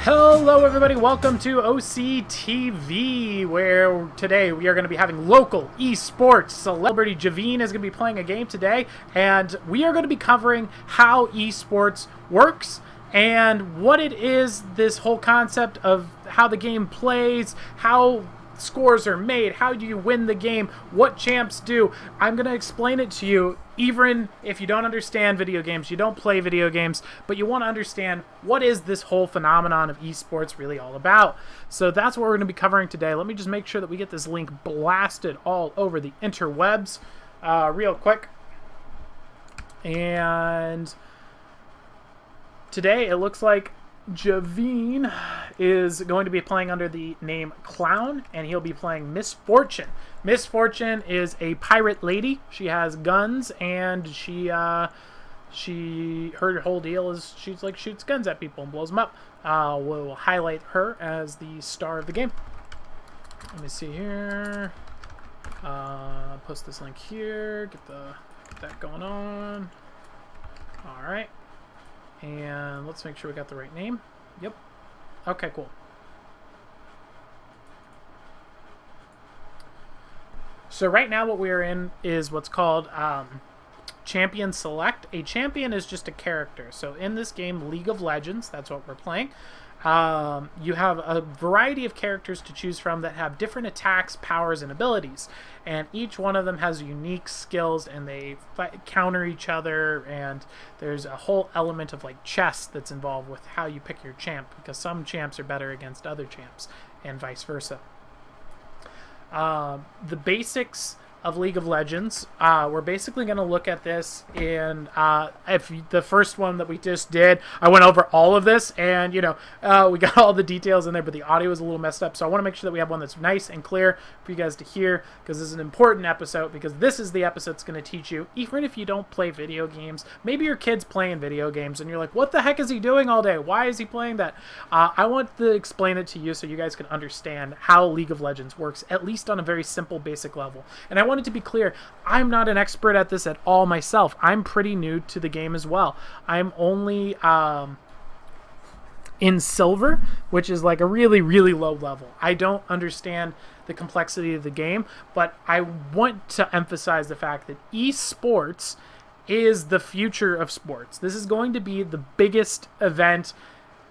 Hello everybody, welcome to OCTV, where today we are going to be having local esports. Celebrity Javine is going to be playing a game today, and we are going to be covering how esports works and what it is, this whole concept of how the game plays, how scores are made, how do you win the game, what champs do. I'm going to explain it to you, even if you don't understand video games, you don't play video games, but you want to understand what is this whole phenomenon of esports really all about. So that's what we're going to be covering today. Let me just make sure that we get this link blasted all over the interwebs real quick. And today it looks like Javine is going to be playing under the name Clown, and he'll be playing Miss Fortune. Miss Fortune is a pirate lady. She has guns, and her whole deal is she's like shoots guns at people and blows them up. We'll highlight her as the star of the game. Let me see here. Post this link here. Get that going on. All right. And let's make sure we got the right name. Yep. Okay, cool. So right now what we are in is what's called Champion Select. A champion is just a character. So in this game, League of Legends, that's what we're playing. You have a variety of characters to choose from that have different attacks, powers, and abilities. And each one of them has unique skills, and they counter each other, and there's a whole element of like chess that's involved with how you pick your champ, because some champs are better against other champs, and vice versa. The basics of League of Legends, we're basically going to look at this in the first one that we just did, I went over all of this, and we got all the details in there, but the audio was a little messed up, so I want to make sure that we have one that's nice and clear for you guys to hear, because this is an important episode, because this is the episode that's going to teach you, even if you don't play video games, maybe your kid's playing video games and you're like, what the heck is he doing all day? Why is he playing that? I want to explain it to you so you guys can understand how League of Legends works, at least on a very simple basic level. And I wanted to be clear, I'm not an expert at this at all myself. I'm pretty new to the game as well. I'm only in silver, which is like a really, really low level. I don't understand the complexity of the game, but I want to emphasize the fact that esports is the future of sports. This is going to be the biggest event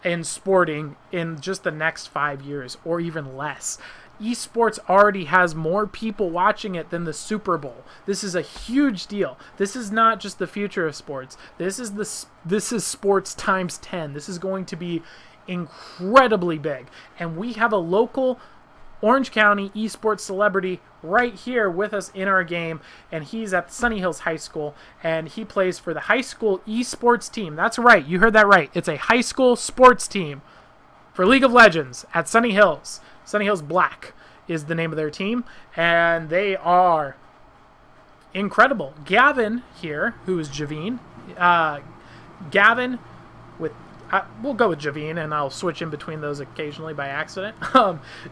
in sporting in just the next 5 years, or even less. Esports already has more people watching it than the Super Bowl. This is a huge deal. This is not just the future of sports. This is sports times 10. This is going to be incredibly big. And we have a local Orange County esports celebrity right here with us in our game, and he's at Sunny Hills High School, and he plays for the high school esports team. That's right. You heard that right. It's a high school sports team for League of Legends at Sunny Hills. Sunny Hills Black is the name of their team, and they are incredible. Gavin here, who is Javine, Gavin with, we'll go with Javine, and I'll switch in between those occasionally by accident.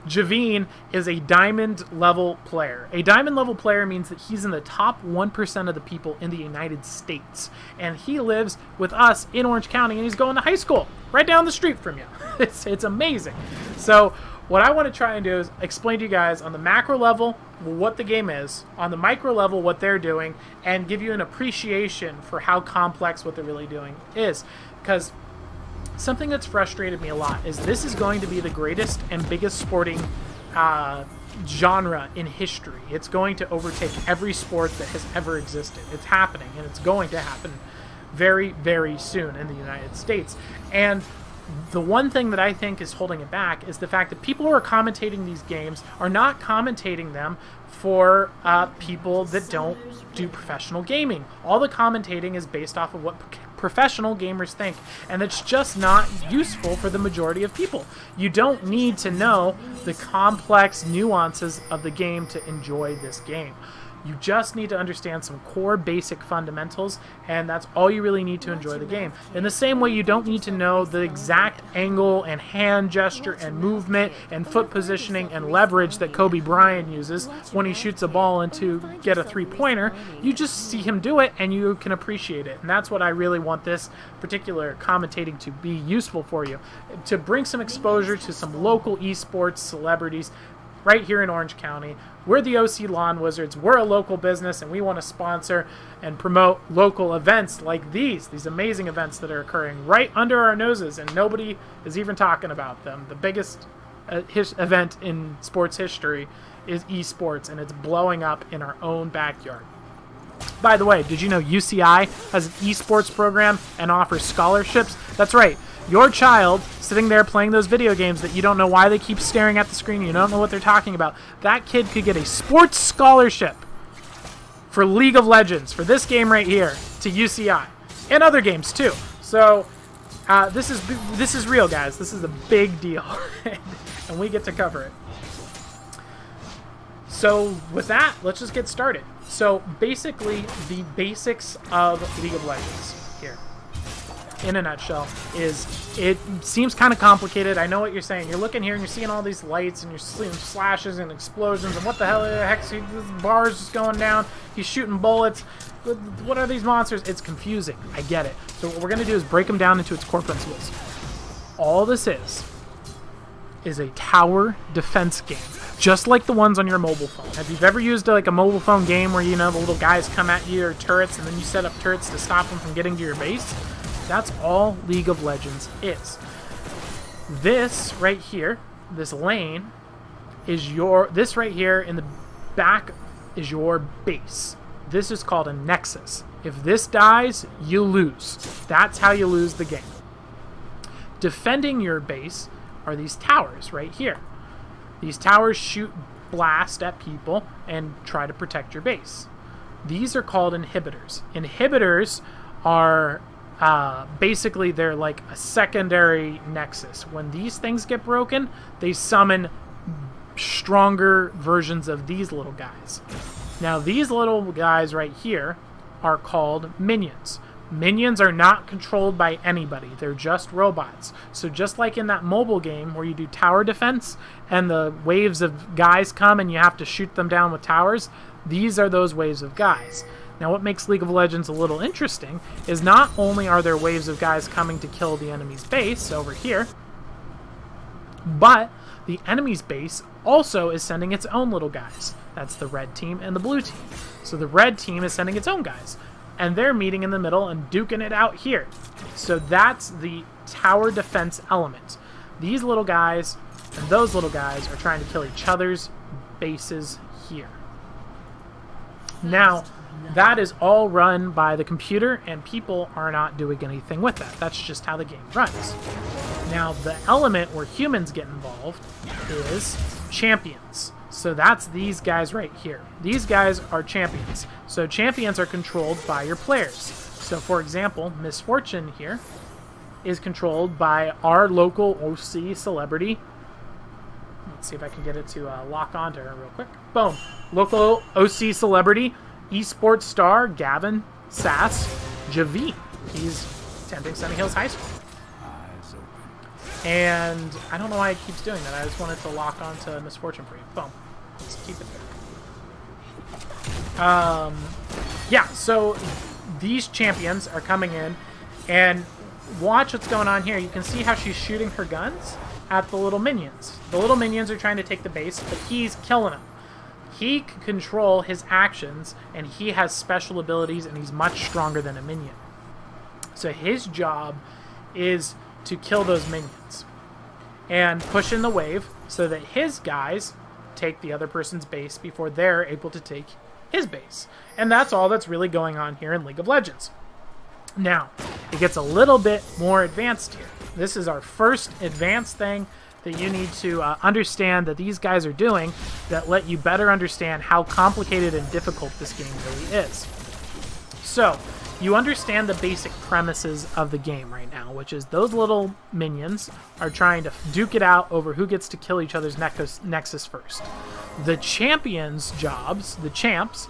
Javine is a diamond level player. A diamond level player means that he's in the top 1% of the people in the United States, and he lives with us in Orange County, and he's going to high school right down the street from you. It's amazing. So what I want to try and do is explain to you guys on the macro level what the game is, on the micro level what they're doing, and give you an appreciation for how complex what they're really doing is. Because something that's frustrated me a lot is this is going to be the greatest and biggest sporting genre in history. It's going to overtake every sport that has ever existed. It's happening, and it's going to happen very, very soon in the United States. And the one thing that I think is holding it back is the fact that people who are commentating these games are not commentating them for people that don't do professional gaming. All the commentating is based off of what professional gamers think, and it's just not useful for the majority of people. You don't need to know the complex nuances of the game to enjoy this game. You just need to understand some core basic fundamentals, and that's all you really need to enjoy the game. In the same way, you don't need to know the exact angle and hand gesture and movement and foot positioning and leverage that Kobe Bryant uses when he shoots a ball into get a three-pointer. You just see him do it, and you can appreciate it. And that's what I really want this particular commentating to be useful for you, to bring some exposure to some local esports celebrities right here in Orange County. We're the OC Lawn Wizards. We're a local business, and we want to sponsor and promote local events like these amazing events that are occurring right under our noses, and nobody is even talking about them. The biggest event in sports history is esports, and it's blowing up in our own backyard. By the way, did you know UCI has an esports program and offers scholarships? That's right. Your child sitting there playing those video games that you don't know why they keep staring at the screen, you don't know what they're talking about, that kid could get a sports scholarship for League of Legends, for this game right here, to UCI. And other games too. So this is real, guys. This is a big deal. And we get to cover it. So with that, let's just get started. So basically, the basics of League of Legends here, in a nutshell, is it seems kind of complicated. I know what you're saying. You're looking here and you're seeing all these lights and you're seeing slashes and explosions and what the hell the heck's this bar's just going down. He's shooting bullets. What are these monsters? It's confusing. I get it. So what we're going to do is break them down into its core principles. All this is a tower defense game, just like the ones on your mobile phone. Have you ever used like a mobile phone game where, you know, the little guys come at you or turrets, and then you set up turrets to stop them from getting to your base? That's all League of Legends is. This right here, this lane, is this right here in the back is your base. This is called a nexus. If this dies, you lose. That's how you lose the game. Defending your base are these towers right here. These towers shoot blast at people and try to protect your base. These are called inhibitors. Inhibitors are basically, they're like a secondary nexus. When these things get broken, they summon stronger versions of these little guys. Now, these little guys right here are called minions. Minions are not controlled by anybody. They're just robots. So just like in that mobile game where you do tower defense and the waves of guys come and you have to shoot them down with towers, these are those waves of guys. Now, what makes League of Legends a little interesting is not only are there waves of guys coming to kill the enemy's base over here, but the enemy's base also is sending its own little guys. That's the red team and the blue team. So the red team is sending its own guys, and they're meeting in the middle and duking it out here. So that's the tower defense element. These little guys and those little guys are trying to kill each other's bases here. Now, that is all run by the computer, and people are not doing anything with that. That's just how the game runs. Now, the element where humans get involved is champions. So that's these guys right here. These guys are champions. So champions are controlled by your players. So for example, Miss Fortune here is controlled by our local OC celebrity. Let's see if I can get it to lock onto her real quick. Boom. Local OC celebrity, esports star Gavin Sass Javi. He's attending Sunny Hills High School. And I don't know why it keeps doing that. I just wanted to lock onto Miss Fortune for you. Boom. Let's keep it there. Yeah, so these champions are coming in, and watch what's going on here. You can see how she's shooting her guns at the little minions. The little minions are trying to take the base, but he's killing them. He can control his actions, and he has special abilities, and he's much stronger than a minion. So his job is to kill those minions and push in the wave so that his guys take the other person's base before they're able to take his base. And that's all that's really going on here in League of Legends. Now, it gets a little bit more advanced here. This is our first advanced thing that you need to understand that these guys are doing that let you better understand how complicated and difficult this game really is. So, you understand the basic premises of the game right now, which is those little minions are trying to duke it out over who gets to kill each other's nexus first. The champions' jobs, the champs,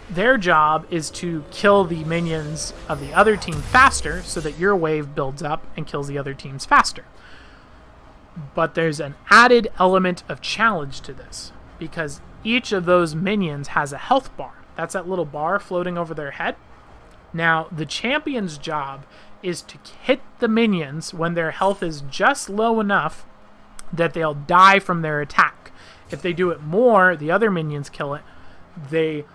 their job is to kill the minions of the other team faster so that your wave builds up and kills the other teams faster. But there's an added element of challenge to this, because each of those minions has a health bar. That's that little bar floating over their head. Now, the champion's job is to hit the minions when their health is just low enough that they'll die from their attack. If they do it more, the other minions kill it. The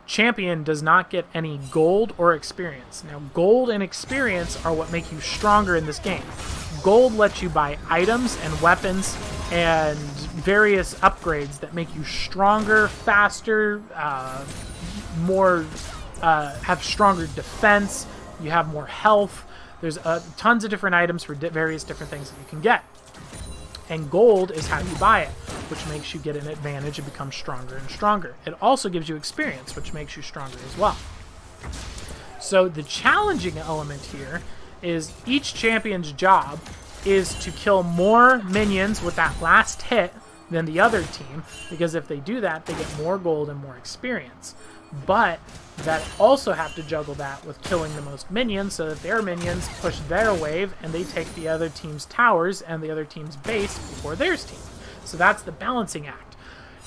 champion does not get any gold or experience. Now, gold and experience are what make you stronger in this game. Gold lets you buy items and weapons and various upgrades that make you stronger, faster, have stronger defense, you have more health. There's tons of different items for various different things that you can get. And gold is how you buy it, which makes you get an advantage and become stronger and stronger. It also gives you experience, which makes you stronger as well. So the challenging element here is each champion's job is to kill more minions with that last hit than the other team, because if they do that, they get more gold and more experience. But that also have to juggle that with killing the most minions so that their minions push their wave and they take the other team's towers and the other team's base before theirs team. So that's the balancing act.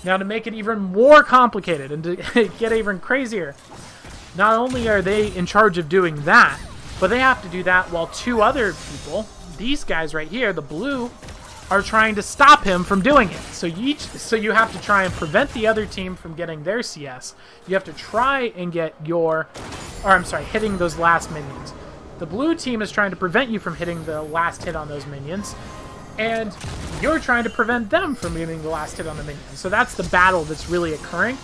Now, to make it even more complicated and to get even crazier, not only are they in charge of doing that, but they have to do that while two other people, these guys right here, the blue, are trying to stop him from doing it. So you have to try and prevent the other team from getting their CS. You have to try and get hitting those last minions. The blue team is trying to prevent you from hitting the last hit on those minions, and you're trying to prevent them from getting the last hit on the minions. So that's the battle that's really occurring.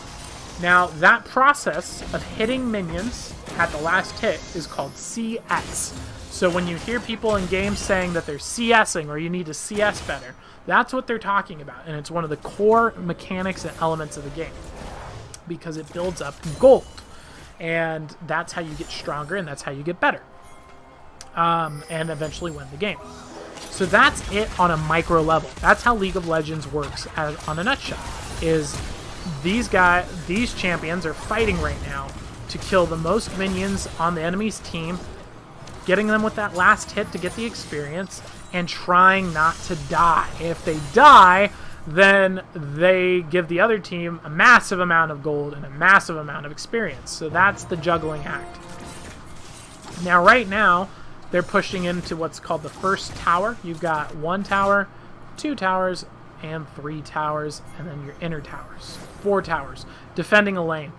Now, that process of hitting minions at the last hit is called CS. So when you hear people in games saying that they're CSing or you need to CS better, that's what they're talking about. And it's one of the core mechanics and elements of the game, because it builds up gold. And that's how you get stronger, and that's how you get better. And eventually win the game. So that's it on a micro level. That's how League of Legends works on a nutshell. Is these champions are fighting right now to kill the most minions on the enemy's team, getting them with that last hit to get the experience, and trying not to die. If they die, then they give the other team a massive amount of gold and a massive amount of experience. So that's the juggling act. Now, right now, they're pushing into what's called the first tower. You've got 1 tower, 2 towers, and 3 towers, and then your inner towers. 4 towers, defending a lane.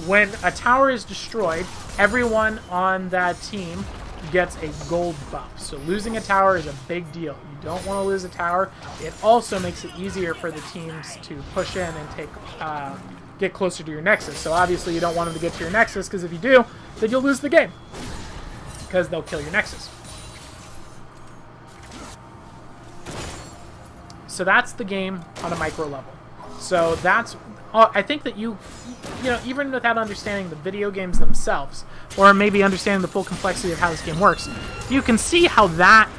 When a tower is destroyed, everyone on that team gets a gold buff. So losing a tower is a big deal. You don't want to lose a tower. It also makes it easier for the teams to push in and get closer to your nexus. So obviously you don't want them to get to your nexus, because if you do, then you'll lose the game, because they'll kill your nexus. So that's the game on a micro level. So that's, I think that you know, even without understanding the video games themselves, or maybe understanding the full complexity of how this game works, you can see how that,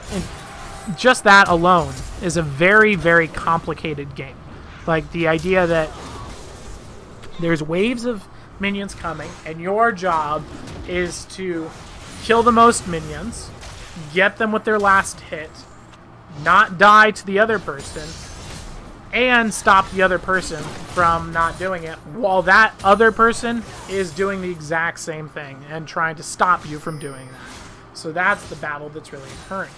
just that alone, is a very, very complicated game. Like, the idea that there's waves of minions coming, and your job is to kill the most minions, get them with their last hit, not die to the other person, and stop the other person from not doing it, while that other person is doing the exact same thing and trying to stop you from doing that. So that's the battle that's really occurring.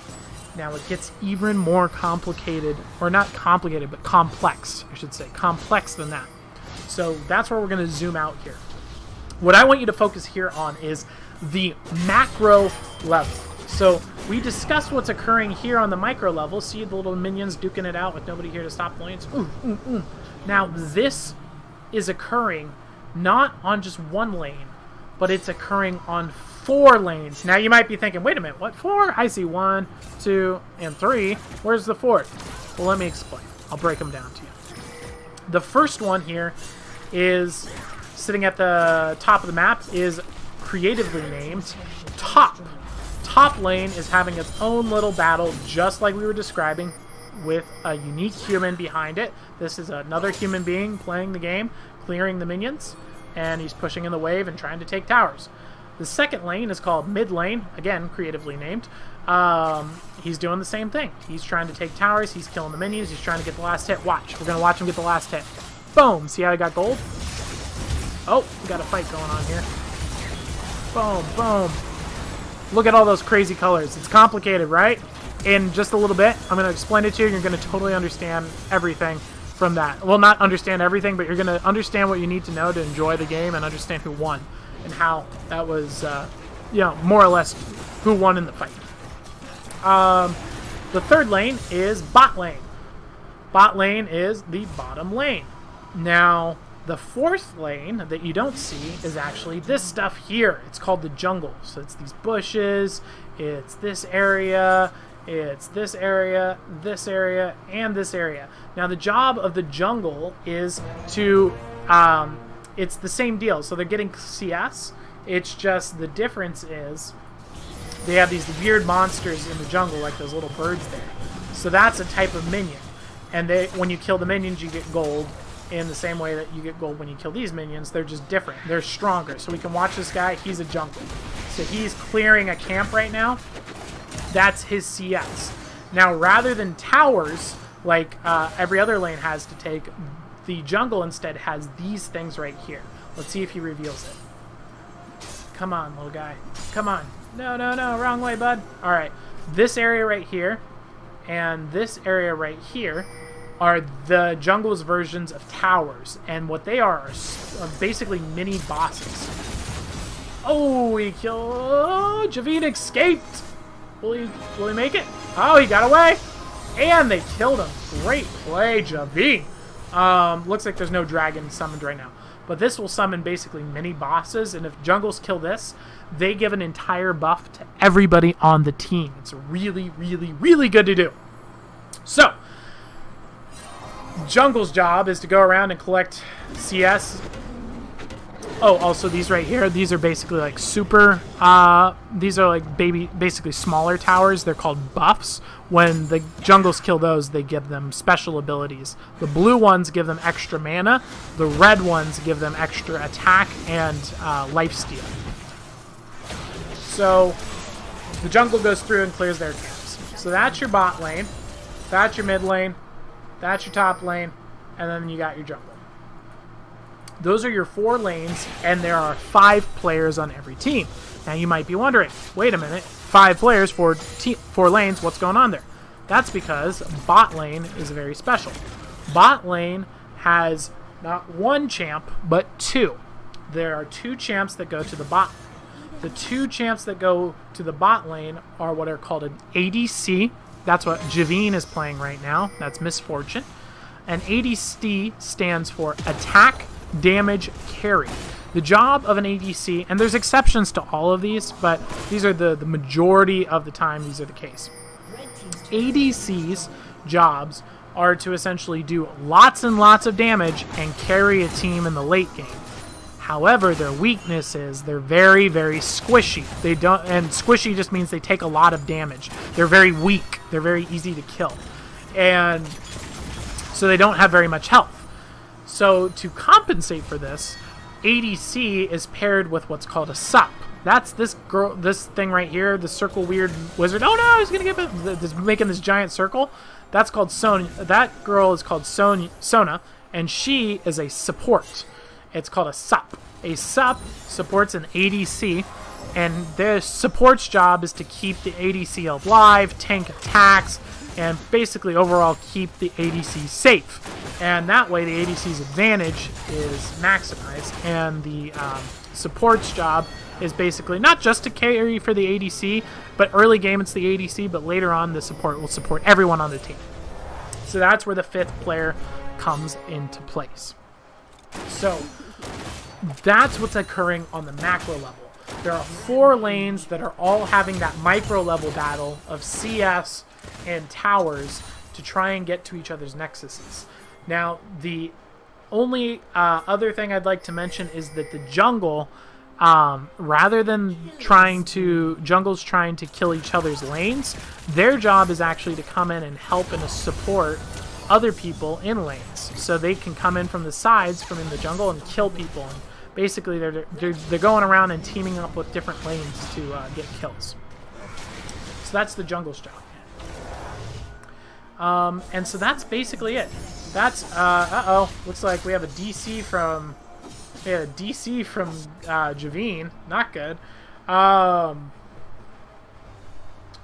Now, it gets even more complicated, or not complicated, but complex, I should say. Complex than that. So that's where we're going to zoom out here. What I want you to focus here on is the macro level. So we discussed what's occurring here on the micro level. See the little minions duking it out with nobody here to stop the lanes? Ooh, ooh, ooh. Now, this is occurring not on just one lane, but it's occurring on 4 lanes. Now, you might be thinking, wait a minute, what 4? I see 1, 2, and 3. Where's the 4th? Well, let me explain. I'll break them down to you. The first one here is sitting at the top of the map, is creatively named Top. Top lane is having its own little battle, just like we were describing with a unique human behind it. This is another human being playing the game, clearing the minions, and he's pushing in the wave and trying to take towers. The second lane is called mid lane, again, creatively named. He's doing the same thing. He's trying to take towers, he's killing the minions, he's trying to get the last hit. Watch, we're going to watch him get the last hit. Boom! See how I got gold? Oh, we got a fight going on here. Boom, boom. Look at all those crazy colors. It's complicated, right? In just a little bit, I'm going to explain it to you, and you're going to totally understand everything from that. Well, not understand everything, but you're going to understand what you need to know to enjoy the game and understand who won and how that was, you know, more or less who won in the fight. The third lane is bot lane. Bot lane is the bottom lane. Now, the fourth lane that you don't see is actually this stuff here. It's called the jungle. So it's these bushes, it's this area, it's this area, this area, and this area. Now, the job of the jungle is to, it's the same deal. So they're getting CS. It's just the difference is they have these weird monsters in the jungle, like those little birds there. So that's a type of minion. And when you kill the minions, you get gold. In the same way that you get gold when you kill these minions, they're just different. They're stronger. So we can watch this guy. He's a jungle. So he's clearing a camp right now. That's his CS. Now, rather than towers, like every other lane has to take, the jungle instead has these things right here. Let's see if he reveals it. Come on, little guy. Come on. No, no, no. Wrong way, bud. All right. This area right here and this area right here are the jungle's versions of towers, and what they are basically mini bosses. Oh, he killed... Oh, Javine escaped! Will he make it? Oh, he got away! And they killed him. Great play, Javine! Looks like there's no dragon summoned right now. But this will summon basically mini bosses, and if jungles kill this, they give an entire buff to everybody on the team. It's really, really, really good to do. So, jungle's job is to go around and collect CS. Oh, also these right here, these are basically like super, these are like basically smaller towers. They're called buffs. When the jungles kill those, they give them special abilities. The blue ones give them extra mana. The red ones give them extra attack and lifesteal. So the jungle goes through and clears their camps. So that's your bot lane. That's your mid lane. That's your top lane, and then you got your jungle. Those are your 4 lanes, and there are 5 players on every team. Now you might be wondering, wait a minute, 5 players, 4 lanes, what's going on there? That's because bot lane is very special. Bot lane has not 1 champ, but 2. There are 2 champs that go to the bot lane. The 2 champs that go to the bot lane are what are called an ADC. That's what Javine is playing right now. That's Miss Fortune. And ADC stands for Attack, Damage, Carry. The job of an ADC, and there's exceptions to all of these, but these are the majority of the time these are the case. ADC's jobs are to essentially do lots and lots of damage and carry a team in the late game. However, their weakness is they're very, very squishy. They don't, and squishy just means they take a lot of damage. They're very weak. They're very easy to kill. And so they don't have very much health. So to compensate for this, ADC is paired with what's called a sup. That's this thing right here, the circle weird wizard. Oh no, he's gonna get making this giant circle. That's called Sonya. That girl is called Sona, and she is a support. It's called a sup. A sup supports an ADC, and their support's job is to keep the ADC alive, tank attacks, and basically overall keep the ADC safe. And that way the ADC's advantage is maximized, and the support's job is basically not just to carry for the ADC, but early game it's the ADC, but later on the support will support everyone on the team. So that's where the 5th player comes into place. So that's what's occurring on the macro level. There are 4 lanes that are all having that micro level battle of CS and towers to try and get to each other's nexuses. Now, the only other thing I'd like to mention is that the jungle rather than jungles trying to kill each other's lanes, their job is actually to come in and help and support other people in lanes. So they can come in from the sides, from in the jungle, and kill people. And basically, they're going around and teaming up with different lanes to get kills. So that's the jungle's job. And so that's basically it. That's, looks like we have a DC from... Javine. Not good.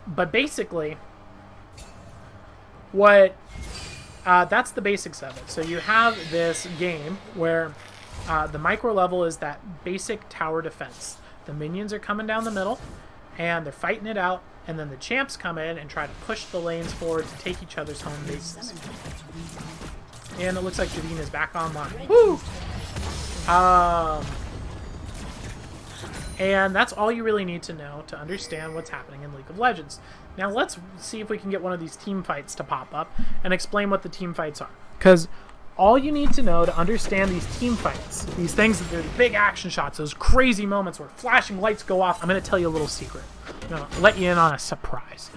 But basically, that's the basics of it. So you have this game where the micro level is that basic tower defense. The minions are coming down the middle, and they're fighting it out, and then the champs come in and try to push the lanes forward to take each other's home bases. And it looks like Javine is back online. Woo! And that's all you really need to know to understand what's happening in League of Legends. Now let's see if we can get one of these team fights to pop up and explain what the team fights are. Because all you need to know to understand these team fights, these things, they're the big action shots, those crazy moments where flashing lights go off. I'm going to tell you a little secret. I'm going to let you in on a surprise.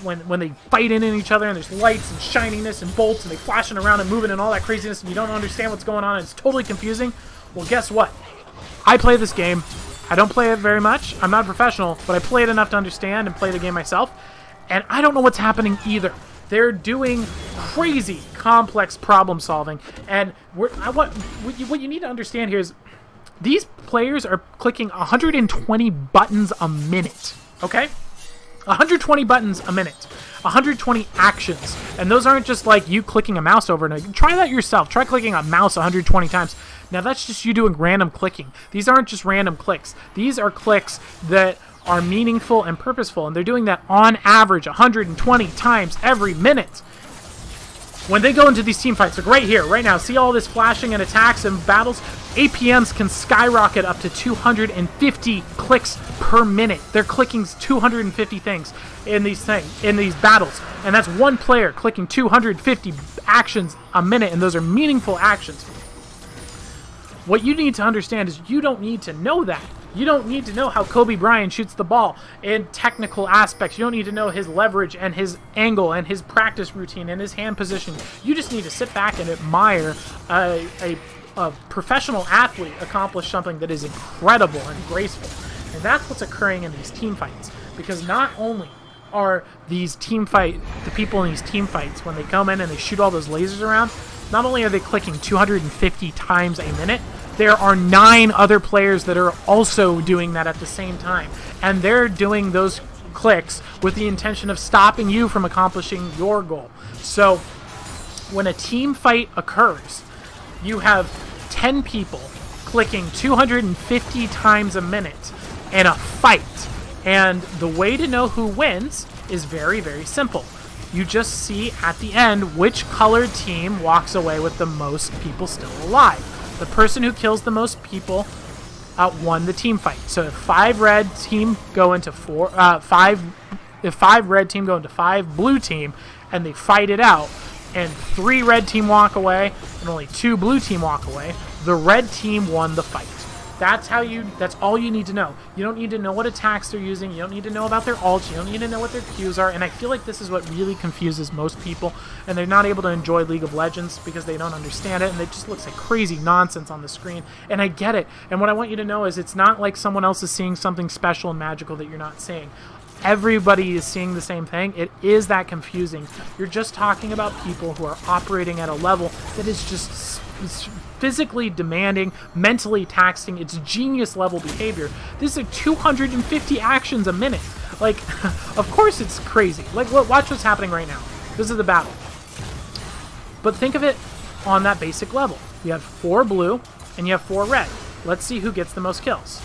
When they fight in each other and there's lights and shininess and bolts and they flashing around and moving and all that craziness and you don't understand what's going on and it's totally confusing, well, guess what? I play this game. I don't play it very much. I'm not a professional, but I play it enough to understand and play the game myself. And I don't know what's happening either. They're doing crazy, complex problem solving. And what you need to understand here is these players are clicking 120 buttons a minute. Okay? 120 buttons a minute. 120 actions. And those aren't just like you clicking a mouse over and over. Try that yourself. Try clicking a mouse 120 times. Now that's just you doing random clicking. These aren't just random clicks. These are clicks that are meaningful and purposeful, and they're doing that on average 120 times every minute. When they go into these team fights, like right here, right now, see all this flashing and attacks and battles? APMs can skyrocket up to 250 clicks per minute. They're clicking 250 things in these battles, and that's one player clicking 250 actions a minute, and those are meaningful actions. What you need to understand is you don't need to know that. You don't need to know how Kobe Bryant shoots the ball in technical aspects. You don't need to know his leverage and his angle and his practice routine and his hand position. You just need to sit back and admire a professional athlete accomplish something that is incredible and graceful. And that's what's occurring in these team fights. Because not only are the people in these team fights, when they come in and they shoot all those lasers around, not only are they clicking 250 times a minute, there are 9 other players that are also doing that at the same time. And they're doing those clicks with the intention of stopping you from accomplishing your goal. So when a team fight occurs, you have 10 people clicking 250 times a minute in a fight. And the way to know who wins is very, very simple. You just see at the end which colored team walks away with the most people still alive. The person who kills the most people won the team fight. So if 5 red team go into 5 red team go into 5 blue team, and they fight it out, and 3 red team walk away and only 2 blue team walk away, the red team won the fight. That's all you need to know. You don't need to know what attacks they're using. You don't need to know about their ults. You don't need to know what their Qs are. And I feel like this is what really confuses most people. And they're not able to enjoy League of Legends because they don't understand it. And it just looks like crazy nonsense on the screen. And I get it. And what I want you to know is it's not like someone else is seeing something special and magical that you're not seeing. Everybody is seeing the same thing. It is that confusing. You're just talking about people who are operating at a level that is just physically demanding, mentally taxing. It's genius level behavior. This is 250 actions a minute. Like, of course it's crazy. Like, watch what's happening right now. This is the battle. But think of it on that basic level. You have 4 blue and you have 4 red. Let's see who gets the most kills.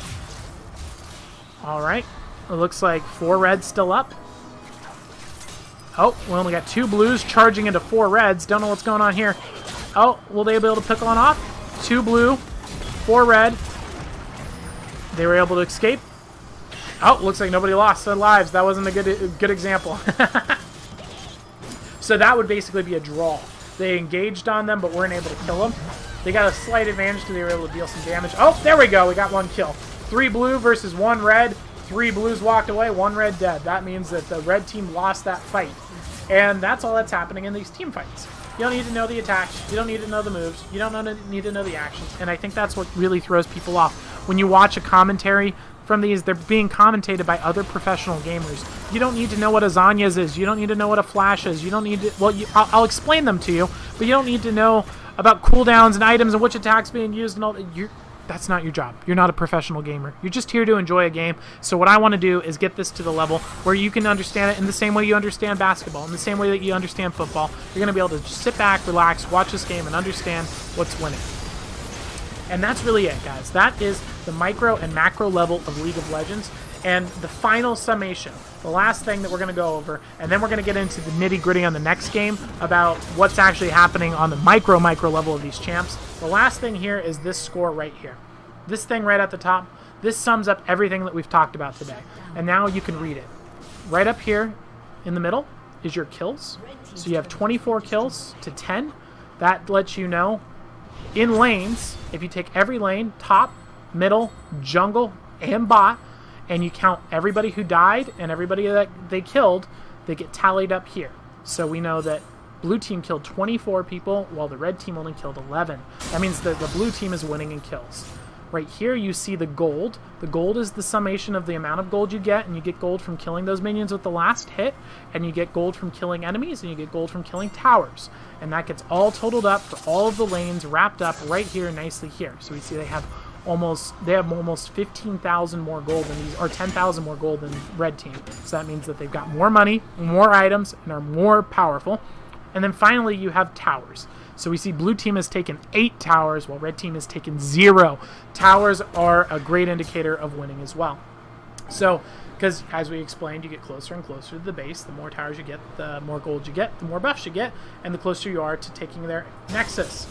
Alright. It looks like 4 reds still up. Oh, we only got 2 blues charging into 4 reds. Don't know what's going on here. Oh, will they be able to pick one off? 2 blue, 4 red. They were able to escape. Oh, looks like nobody lost their lives. That wasn't a good example. So that would basically be a draw. They engaged on them, but weren't able to kill them. They got a slight advantage because they were able to deal some damage. Oh, there we go. We got 1 kill. 3 blue versus 1 red. 3 blues walked away, 1 red dead. That means that the red team lost that fight. And that's all that's happening in these team fights. You don't need to know the attacks. You don't need to know the moves. You don't need to know the actions. And I think that's what really throws people off. When you watch a commentary from these, they're being commentated by other professional gamers. You don't need to know what a Zhonya's is. You don't need to know what a Flash is. You don't need to... Well, I'll explain them to you, but you don't need to know about cooldowns and items and which attacks being used and all that. That's not your job. You're not a professional gamer. You're just here to enjoy a game. So what I want to do is get this to the level where you can understand it in the same way you understand basketball, in the same way that you understand football. You're going to be able to just sit back, relax, watch this game, and understand what's winning. And that's really it, guys. That is the micro and macro level of League of Legends. And the final summation, the last thing that we're going to go over, and then we're going to get into the nitty-gritty on the next game about what's actually happening on the micro level of these champs. The last thing here is this score right here. This thing right at the top, this sums up everything that we've talked about today. And now you can read it. Right up here in the middle is your kills. So you have 24 kills to 10. That lets you know in lanes, if you take every lane, top, middle, jungle, and bot, and you count everybody who died and everybody that they killed, they get tallied up here. So we know that blue team killed 24 people while the red team only killed 11. That means that the blue team is winning in kills. Right here you see the gold. The gold is the summation of the amount of gold you get, and you get gold from killing those minions with the last hit, and you get gold from killing enemies, and you get gold from killing towers. And that gets all totaled up for all of the lanes wrapped up right here nicely here. So we see they have almost 15,000 more gold than these, or 10,000 more gold than red team. So that means that they've got more money, more items, and are more powerful. And then finally you have towers. So we see blue team has taken 8 towers while red team has taken 0. Towers are a great indicator of winning as well. So, because as we explained, you get closer and closer to the base. The more towers you get, the more gold you get, the more buffs you get, and the closer you are to taking their nexus.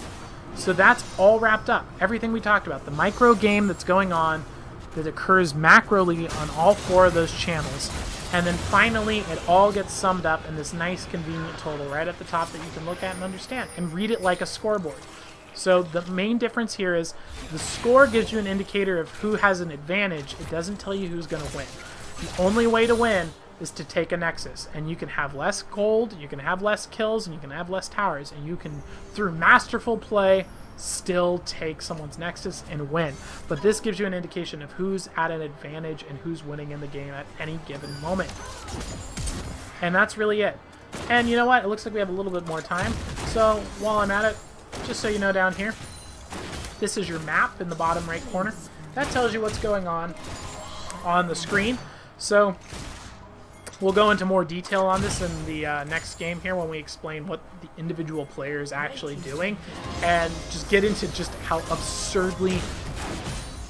So that's all wrapped up. Everything we talked about, the micro game that's going on that occurs macroly on all 4 of those channels. And then finally, it all gets summed up in this nice, convenient total right at the top that you can look at and understand and read it like a scoreboard. So the main difference here is the score gives you an indicator of who has an advantage. It doesn't tell you who's going to win. The only way to win is to take a nexus, and you can have less gold, you can have less kills, and you can have less towers, and you can, through masterful play, still take someone's nexus and win. But this gives you an indication of who's at an advantage and who's winning in the game at any given moment. And that's really it. And you know what? It looks like we have a little bit more time. So while I'm at it, just so you know, down here, this is your map in the bottom right corner. That tells you what's going on the screen. So we'll go into more detail on this in the next game here when we explain what the individual player is actually doing and just get into just how absurdly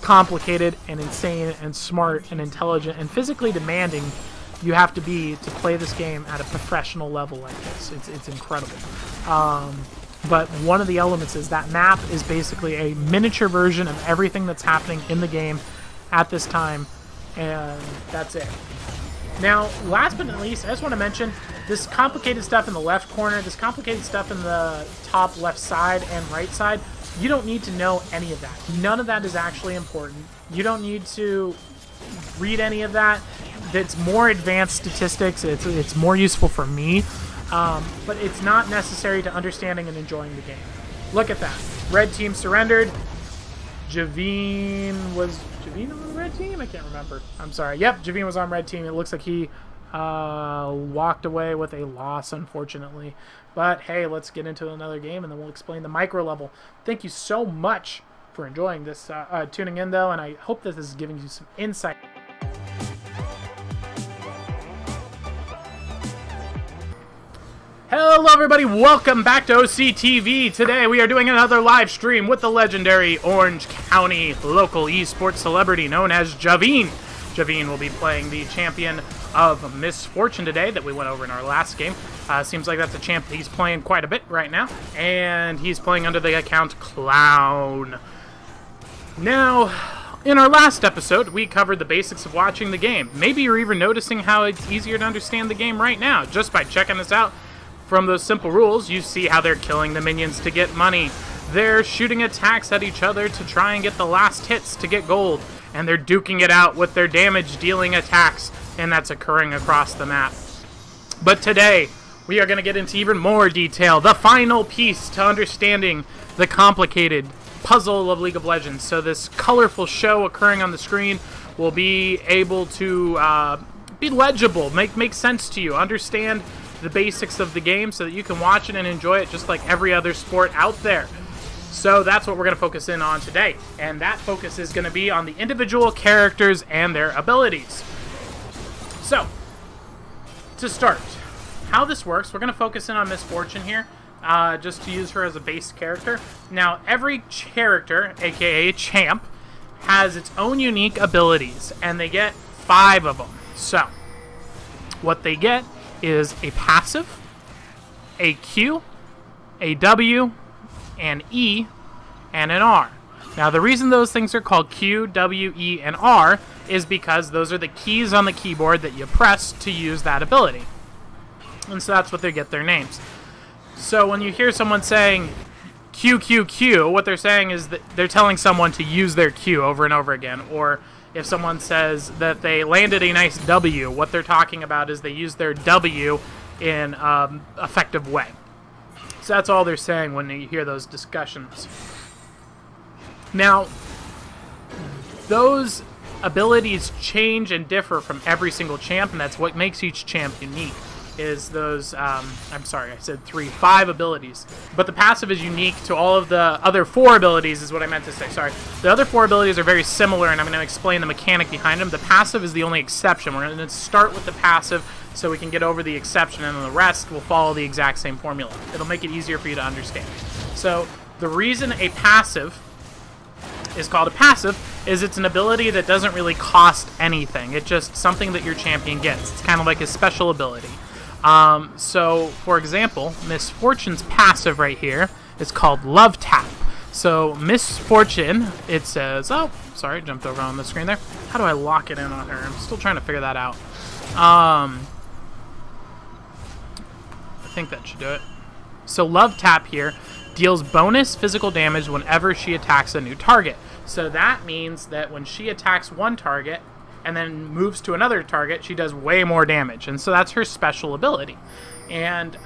complicated and insane and smart and intelligent and physically demanding you have to be to play this game at a professional level like this. It's incredible. But one of the elements is that map is basically a miniature version of everything that's happening in the game at this time, and that's it. Now, last but not least, I just want to mention this complicated stuff in the left corner, this complicated stuff in the top left side and right side. You don't need to know any of that. None of that is actually important. You don't need to read any of that. It's more advanced statistics. It's more useful for me, but it's not necessary to understanding and enjoying the game. Look at that. Red team surrendered. Javine was on the red team? I can't remember. I'm sorry. Yep, Javine was on red team. It looks like he walked away with a loss, unfortunately. But hey, let's get into another game, and then we'll explain the micro level. Thank you so much for enjoying this, tuning in, though, and I hope that this is giving you some insight. Hello everybody, welcome back to OCTV. Today we are doing another live stream with the legendary Orange County local esports celebrity known as Javine. Javine will be playing the champion of Miss Fortune today that we went over in our last game. Seems like that's a champ that he's playing quite a bit right now. And he's playing under the account Clown. Now, in our last episode, we covered the basics of watching the game. Maybe you're even noticing how it's easier to understand the game right now just by checking this out. From those simple rules, you see how they're killing the minions to get money. They're shooting attacks at each other to try and get the last hits to get gold. and they're duking it out with their damage-dealing attacks, and that's occurring across the map. But today, we are going to get into even more detail, the final piece to understanding the complicated puzzle of League of Legends. So this colorful show occurring on the screen will be able to be legible, make sense to you, understand the basics of the game so that you can watch it and enjoy it just like every other sport out there. So that's what we're going to focus in on today, and that focus is going to be on the individual characters and their abilities. So, to start, how this works, we're going to focus in on Miss Fortune here, just to use her as a base character. Now, every character, aka champ, has its own unique abilities, and they get 5 of them. So, what they get is a passive, a Q, a W, an E, and an R. Now, the reason those things are called Q, W, E, and R is because those are the keys on the keyboard that you press to use that ability. And so that's what they get their names. So when you hear someone saying Q, Q, Q, what they're saying is that they're telling someone to use their Q over and over again. Or if someone says that they landed a nice W, what they're talking about is they used their W in an effective way. So that's all they're saying when you hear those discussions. Now, those abilities change and differ from every single champ, and that's what makes each champ unique. Is those, I'm sorry, I said 5 abilities. But the passive is unique to all of the other 4 abilities is what I meant to say, sorry. The other 4 abilities are very similar, and I'm going to explain the mechanic behind them. The passive is the only exception. We're going to start with the passive so we can get over the exception, and then the rest will follow the exact same formula. It'll make it easier for you to understand. So, the reason a passive is called a passive is it's an ability that doesn't really cost anything. It's just something that your champion gets. It's kind of like a special ability. So, for example, Miss Fortune's passive right here is called Love Tap. So, Miss Fortune, it says, oh, sorry, jumped over on the screen there. How do I lock it in on her? I'm still trying to figure that out. I think that should do it. So, Love Tap here deals bonus physical damage whenever she attacks a new target. So, that means that when she attacks one target, and then moves to another target, she does way more damage. And so that's her special ability. And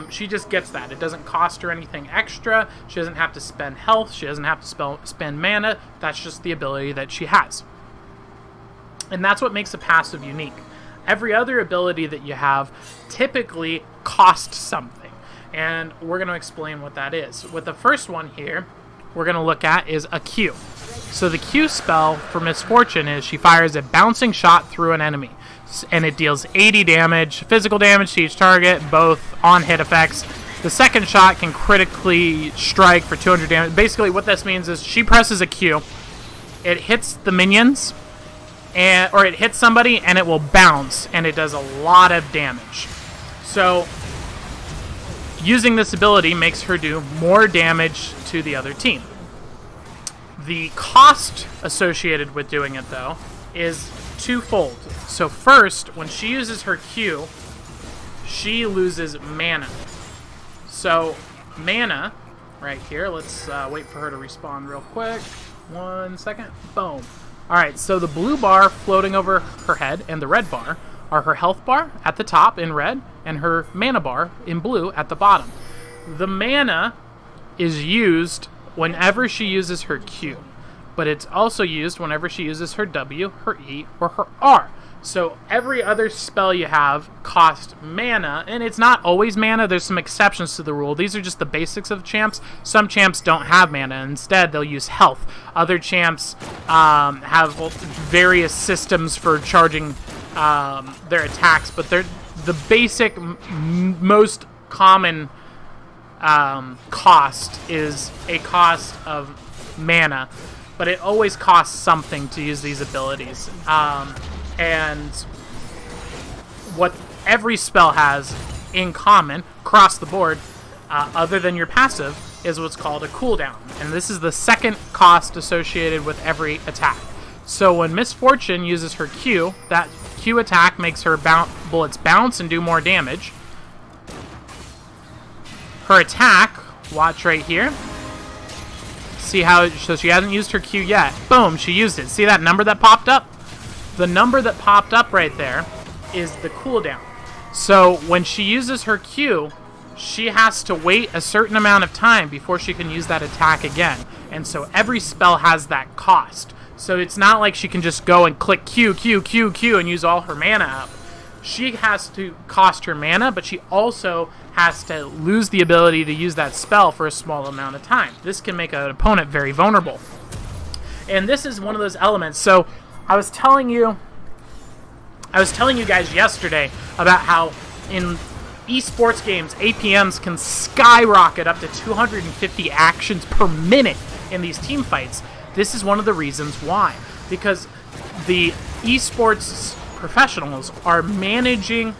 she just gets that. It doesn't cost her anything extra. She doesn't have to spend health. She doesn't have to spend mana. That's just the ability that she has. And that's what makes a passive unique. Every other ability that you have typically costs something. And we're going to explain what that is. With the first one here, we're going to look at is a Q. So the Q spell for Miss Fortune is she fires a bouncing shot through an enemy, and it deals 80 damage, physical damage to each target, both on hit effects. The second shot can critically strike for 200 damage. Basically what this means is she presses a Q, it hits the minions, or it hits somebody and it will bounce, and it does a lot of damage. So using this ability makes her do more damage to the other team. The cost associated with doing it, though, is twofold. So first, when she uses her Q, she loses mana. So mana, right here, let's wait for her to respawn real quick. 1 second. Boom. Alright, so the blue bar floating over her head and the red bar are her health bar at the top in red and her mana bar in blue at the bottom. The mana is used whenever she uses her Q, but it's also used whenever she uses her W, her E, or her R. So every other spell you have costs mana, and it's not always mana. There's some exceptions to the rule. These are just the basics of champs. Some champs don't have mana. Instead, they'll use health. Other champs have various systems for charging their attacks, but they're the basic, most common cost is a cost of mana, but it always costs something to use these abilities. And what every spell has in common across the board, other than your passive, is what's called a cooldown. And this is the second cost associated with every attack. So when Miss Fortune uses her Q, that Q attack makes her bullets bounce and do more damage. Her attack, watch right here, See how, so she hasn't used her Q yet. Boom, she used it. See that number that popped up? The number that popped up right there is the cooldown. So when she uses her Q, she has to wait a certain amount of time before she can use that attack again. And so every spell has that cost. So it's not like she can just go and click Q, Q, Q, Q and use all her mana up. She has to cost her mana, but she also has to lose the ability to use that spell for a small amount of time. This can make an opponent very vulnerable. And this is one of those elements. So I was telling you guys yesterday about how in esports games, APMs can skyrocket up to 250 actions per minute in these team fights. This is one of the reasons why. Because the esports professionals are managing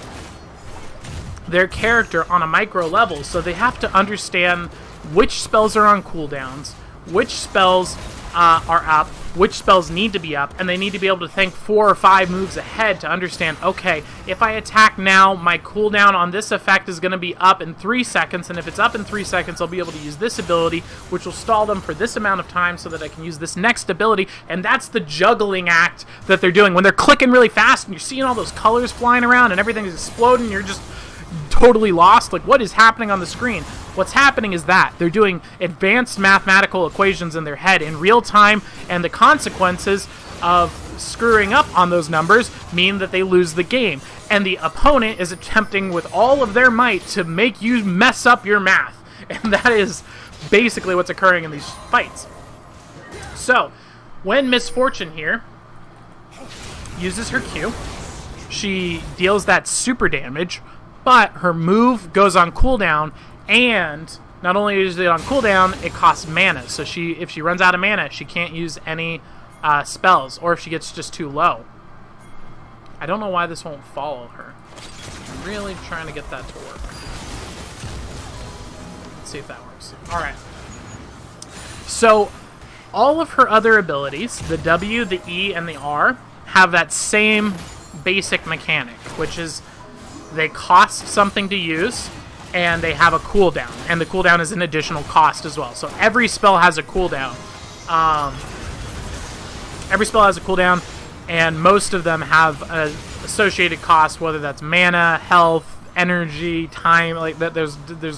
their character on a micro level, so they have to understand which spells are on cooldowns, which spells are up, which spells need to be up, and they need to be able to think 4 or 5 moves ahead to understand, okay, if I attack now, my cooldown on this effect is going to be up in 3 seconds, and if it's up in 3 seconds, I'll be able to use this ability, which will stall them for this amount of time so that I can use this next ability, and that's the juggling act that they're doing. When they're clicking really fast, and you're seeing all those colors flying around, and everything's exploding, you're just totally lost. Like, what is happening on the screen? What's happening is that they're doing advanced mathematical equations in their head in real time, and the consequences of screwing up on those numbers mean that they lose the game. And the opponent is attempting with all of their might to make you mess up your math. And that is basically what's occurring in these fights. So, when Miss Fortune here uses her Q, she deals that super damage, but her move goes on cooldown, and not only is it on cooldown, it costs mana. So if she runs out of mana, she can't use any spells, or if she gets just too low. I don't know why this won't follow her. I'm really trying to get that to work. Let's see if that works. Alright. So, all of her other abilities, the W, the E, and the R, have that same basic mechanic, which is they cost something to use, and they have a cooldown, and the cooldown is an additional cost as well. So every spell has a cooldown. Every spell has a cooldown, and most of them have an associated cost, whether that's mana, health, energy, time. Like that, there's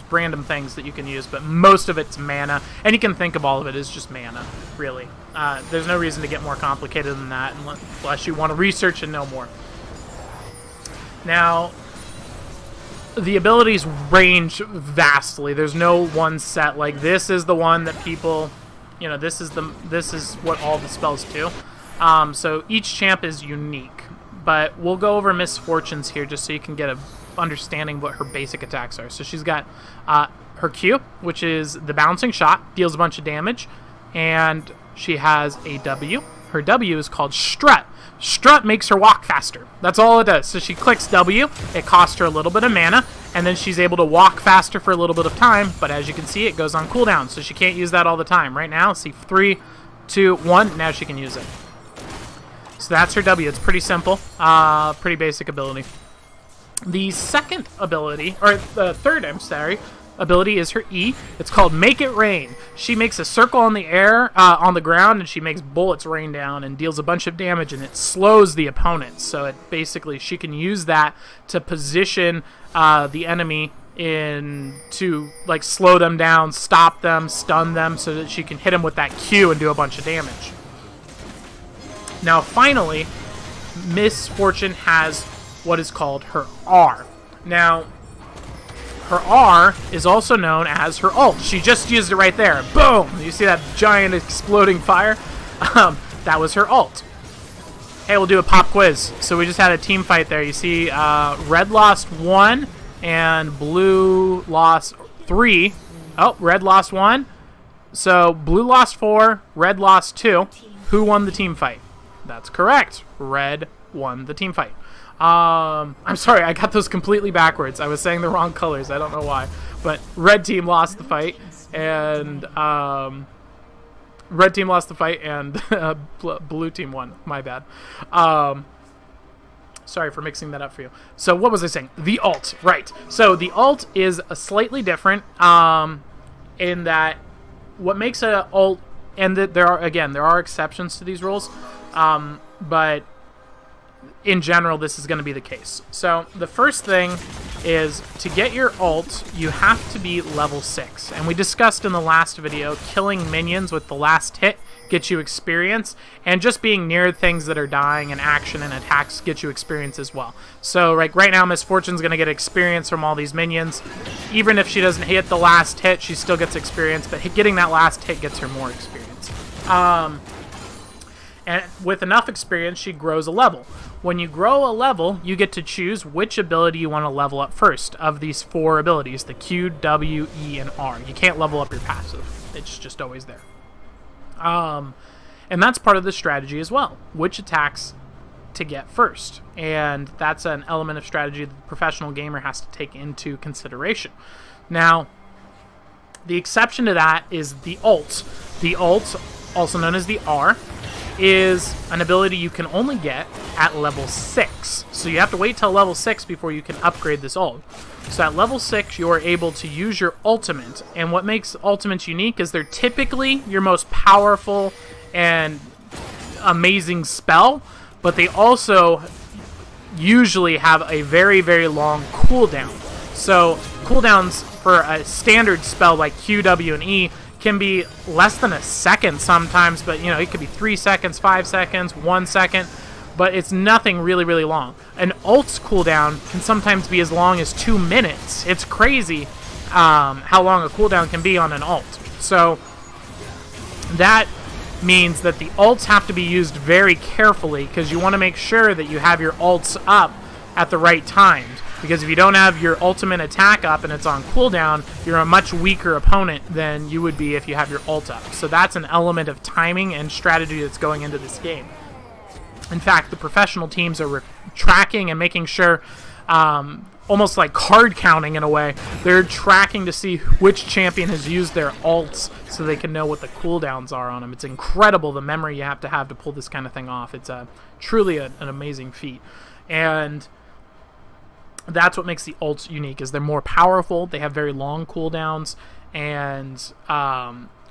random things that you can use, but most of it's mana, and you can think of all of it as just mana, really. There's no reason to get more complicated than that unless you want to research and know more. Now, the abilities range vastly. There's no one set. Like, this is the one that people, you know, this is what all the spells do. So each champ is unique, but we'll go over Miss Fortune's here just so you can get a understanding what her basic attacks are. So she's got her Q, which is the bouncing shot, deals a bunch of damage, and she has a W. Her W is called Strut. Strut makes her walk faster. That's all it does. So she clicks W, it costs her a little bit of mana, and then she's able to walk faster for a little bit of time, but as you can see, it goes on cooldown, so she can't use that all the time. Right now, see, 3, 2, 1, now she can use it. So that's her W. It's pretty simple, pretty basic ability. The second ability, or the third, I'm sorry, ability is her E. It's called Make It Rain. She makes a circle on the air, on the ground, and she makes bullets rain down and deals a bunch of damage, and it slows the opponent. So it basically, she can use that to position the enemy to like slow them down, stop them, stun them, so that she can hit them with that Q and do a bunch of damage. Now finally, Miss Fortune has what is called her R. Now, her R is also known as her ult. She just used it right there. Boom! You see that giant exploding fire? That was her ult. Hey, we'll do a pop quiz. So we just had a team fight there. You see red lost 1 and blue lost 3. Oh, red lost 1. So blue lost 4, red lost 2. Who won the team fight? That's correct. Red won the team fight. I'm sorry, I got those completely backwards. I was saying the wrong colors. I don't know why. But red team lost the fight, and blue team won. My bad. Sorry for mixing that up for you. So what was I saying? The ult, right. So the ult is a slightly different in that what makes an ult and there are exceptions to these rules, but in general, this is going to be the case. So the first thing is, to get your ult, you have to be level 6. And we discussed in the last video, killing minions with the last hit gets you experience, and just being near things that are dying and action and attacks get you experience as well. So like right now, Miss Fortune's going to get experience from all these minions. Even if she doesn't hit the last hit, she still gets experience, but getting that last hit gets her more experience. And with enough experience, she grows a level. When you grow a level, you get to choose which ability you want to level up first of these 4 abilities, the Q, W, E, and R. You can't level up your passive. It's just always there. And that's part of the strategy as well, which attacks to get first. And that's an element of strategy that the professional gamer has to take into consideration. Now, the exception to that is the ult. The ult, also known as the R, is an ability you can only get at level 6. So you have to wait till level 6 before you can upgrade this ult. So at level 6, you are able to use your ultimate. And what makes ultimates unique is they're typically your most powerful and amazing spell, but they also usually have a very, very long cooldown. So cooldowns for a standard spell like Q, W, and E can be less than a second sometimes, but you know, it could be 3 seconds, 5 seconds, 1 second, but it's nothing really, really long. An ult's cooldown can sometimes be as long as 2 minutes. It's crazy how long a cooldown can be on an ult. So that means that the ults have to be used very carefully, because you want to make sure that you have your ults up at the right times. Because if you don't have your ultimate attack up and it's on cooldown, you're a much weaker opponent than you would be if you have your ult up. So that's an element of timing and strategy that's going into this game. In fact, the professional teams are tracking and making sure, almost like card counting in a way, they're tracking to see which champion has used their ults so they can know what the cooldowns are on them. It's incredible the memory you have to pull this kind of thing off. It's truly an amazing feat. And that's what makes the ults unique, is they're more powerful, they have very long cooldowns, and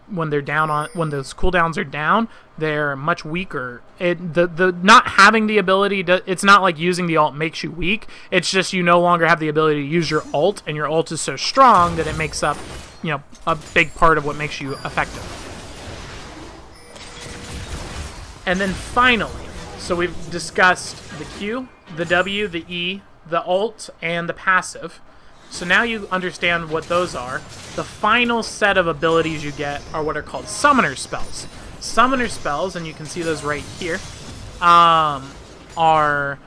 when they're down when those cooldowns are down, they're much weaker. The not having the ability it's not like using the ult makes you weak. It's just you no longer have the ability to use your ult, and your ult is so strong that it makes up, you know, a big part of what makes you effective. And then finally, so we've discussed the Q, the W, the E, the ult, and the passive. So now you understand what those are. The final set of abilities you get are what are called summoner spells. Summoner spells, and you can see those right here, are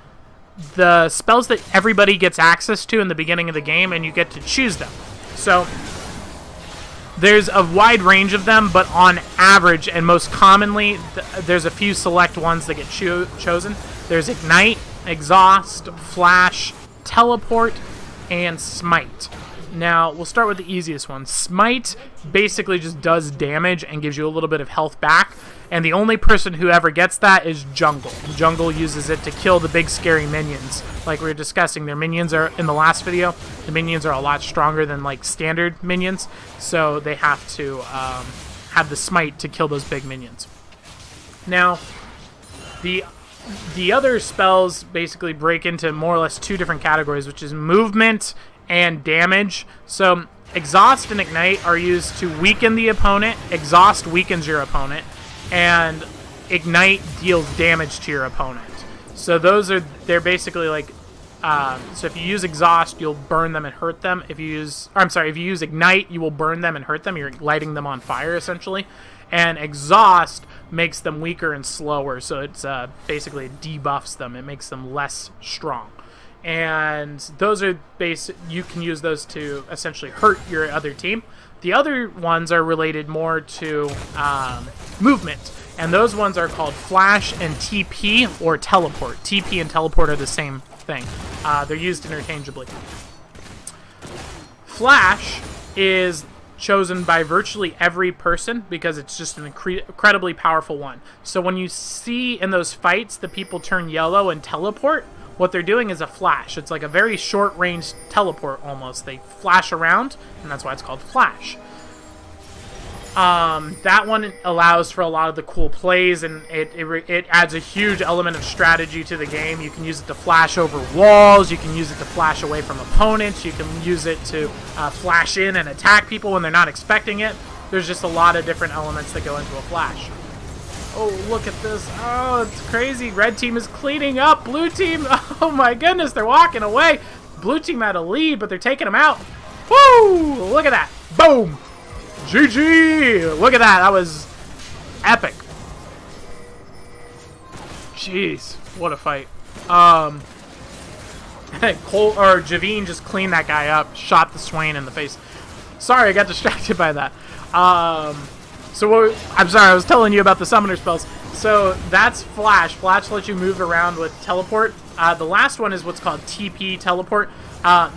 the spells that everybody gets access to in the beginning of the game, and you get to choose them. So there's a wide range of them, but on average and most commonly, there's a few select ones that get chosen. There's Ignite, Exhaust, Flash, Teleport, and Smite. Now, we'll start with the easiest one. Smite basically just does damage and gives you a little bit of health back, and the only person who ever gets that is Jungle. Jungle uses it to kill the big scary minions. Like we were discussing, their minions are, in the last video, the minions are a lot stronger than like standard minions, so they have to have the Smite to kill those big minions. Now, the other spells basically break into more or less 2 different categories, which is movement and damage. So Exhaust and Ignite are used to weaken the opponent. Exhaust weakens your opponent, and Ignite deals damage to your opponent. So they're basically like, so if you use Exhaust, you'll burn them and hurt them. If you use Ignite, you will burn them and hurt them. You're lighting them on fire, essentially. And Exhaust makes them weaker and slower, so it's basically it debuffs them. It makes them less strong. And those are you can use those to essentially hurt your other team. The other ones are related more to movement, and those ones are called Flash and TP or Teleport. TP and Teleport are the same thing. They're used interchangeably. Flash is chosen by virtually every person because it's just an incredibly powerful one. So when you see in those fights the people turn yellow and teleport, what they're doing is a flash. It's like a very short-range teleport almost. They flash around, and that's why it's called Flash. That one allows for a lot of the cool plays, and it adds a huge element of strategy to the game. You can use it to flash over walls, you can use it to flash away from opponents, you can use it to flash in and attack people when they're not expecting it. There's just a lot of different elements that go into a flash. Oh, look at this. Oh, it's crazy. Red team is cleaning up. Blue team, oh my goodness, they're walking away. Blue team had a lead, but they're taking them out. Woo! Look at that. Boom! GG! Look at that. That was epic. Jeez, what a fight. Javine just cleaned that guy up, shot the Swain in the face. Sorry, I got distracted by that. I'm sorry, I was telling you about the summoner spells. So that's Flash. Flash lets you move around with teleport. The last one is what's called TP teleport.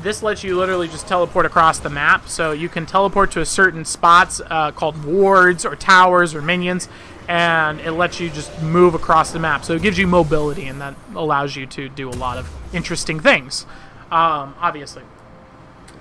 This lets you literally just teleport across the map. So you can teleport to a certain spots called wards or towers or minions, and it lets you just move across the map. So it gives you mobility, and that allows you to do a lot of interesting things, obviously.